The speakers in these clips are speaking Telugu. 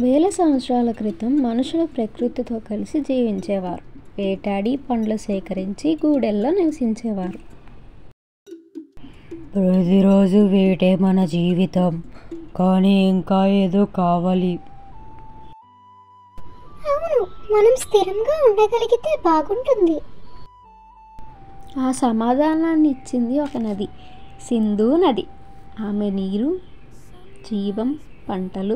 వేల సంవత్సరాల క్రితం మనుషులు ప్రకృతితో కలిసి జీవించేవారు. వేటాడి పండ్లు సేకరించి గూడెల్లో నివసించేవారు. ప్రతిరోజు వేటే మన జీవితం, కానీ ఇంకా ఏదో కావాలి. అవును, మనం స్థిరంగా ఉండగలిగితే బాగుంటుంది. ఆ సమాధానాన్ని ఇచ్చింది ఒక నది, సింధు నది. ఆమె నీరు, జీవం, పంటలు,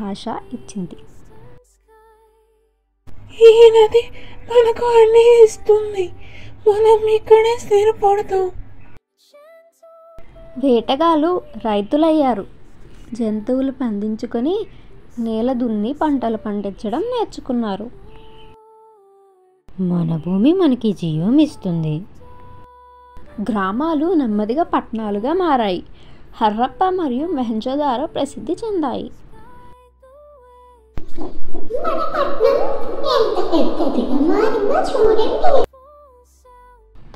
ఆశ ఇచ్చింది. ఈ నది మనకు అన్నీ ఇస్తుంది, మనం ఇక్కడే స్థిరపడతాం. వేటగాళ్ళు రైతులయ్యారు. జంతువులు పండించుకొని నేల దున్ని పంటలు పండించడం నేర్చుకున్నారు. మన భూమి మనకి జీవం ఇస్తుంది. గ్రామాలు నెమ్మదిగా పట్టణాలుగా మారాయి. హర్రప్ప మరియు మొహంజోదారో ప్రసిద్ధి చెందాయి. మన పట్నం ఎంత పెద్దదిగా మారిందో చూడండి.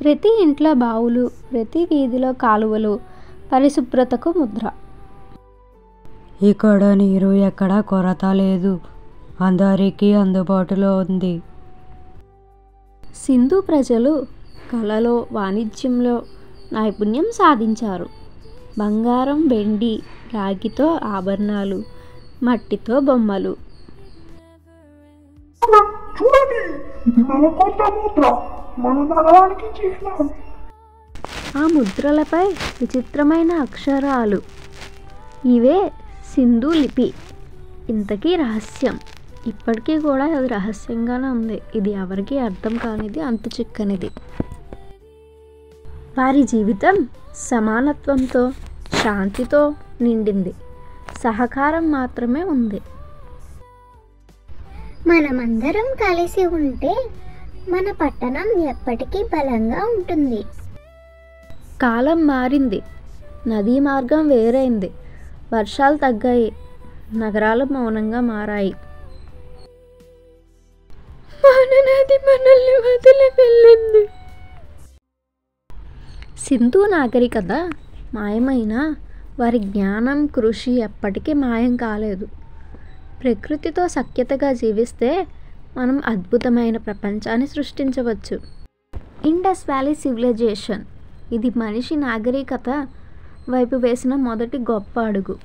ప్రతి ఇంట్లో బావులు, ప్రతి వీధిలో కాలువలు, పరిశుభ్రతకు ముద్ర. ఇక్కడ నీరు ఎక్కడా కొరత లేదు, అందరికీ అందుబాటులో ఉంది. సింధు ప్రజలు కళలో, వాణిజ్యంలో నైపుణ్యం సాధించారు. బంగారం, వెండి, రాగితో ఆభరణాలు, మట్టితో బొమ్మలు. చూడండి, ఇది మన కొత్త ముద్ర, మన నగరానికి చిహ్నం. ఆ ముద్రలపై విచిత్రమైన అక్షరాలు. ఇవే సింధు లిపి. ఇంతకీ రహస్యం. ఇప్పటికీ కూడా అది రహస్యంగానే ఉంది. ఇది ఎవరికీ అర్థం కానిది, అంతు చిక్కనిది. వారి జీవితం సమానత్వంతో, శాంతితో నిండింది. సహకారం మాత్రమే ఉంది. మనమందరం కలిసి ఉంటే మన పట్టణం ఎప్పటికీ బలంగా ఉంటుంది. కాలం మారింది. నదీ మార్గం వేరైంది. వర్షాలు తగ్గాయి. నగరాలు మౌనంగా మారాయి. మన నది మనల్ని వదిలి వెళ్ళింది. సింధు నాగరికత మాయమైన వారి జ్ఞానం, కృషి ఎప్పటికీ మాయం కాలేదు. ప్రకృతితో సఖ్యతగా జీవిస్తే మనం అద్భుతమైన ప్రపంచాన్ని సృష్టించవచ్చు. ఇండస్ వ్యాలీ సివిలైజేషన్ ఇది మనిషి నాగరికత వైపు వేసిన మొదటి గొప్ప అడుగు.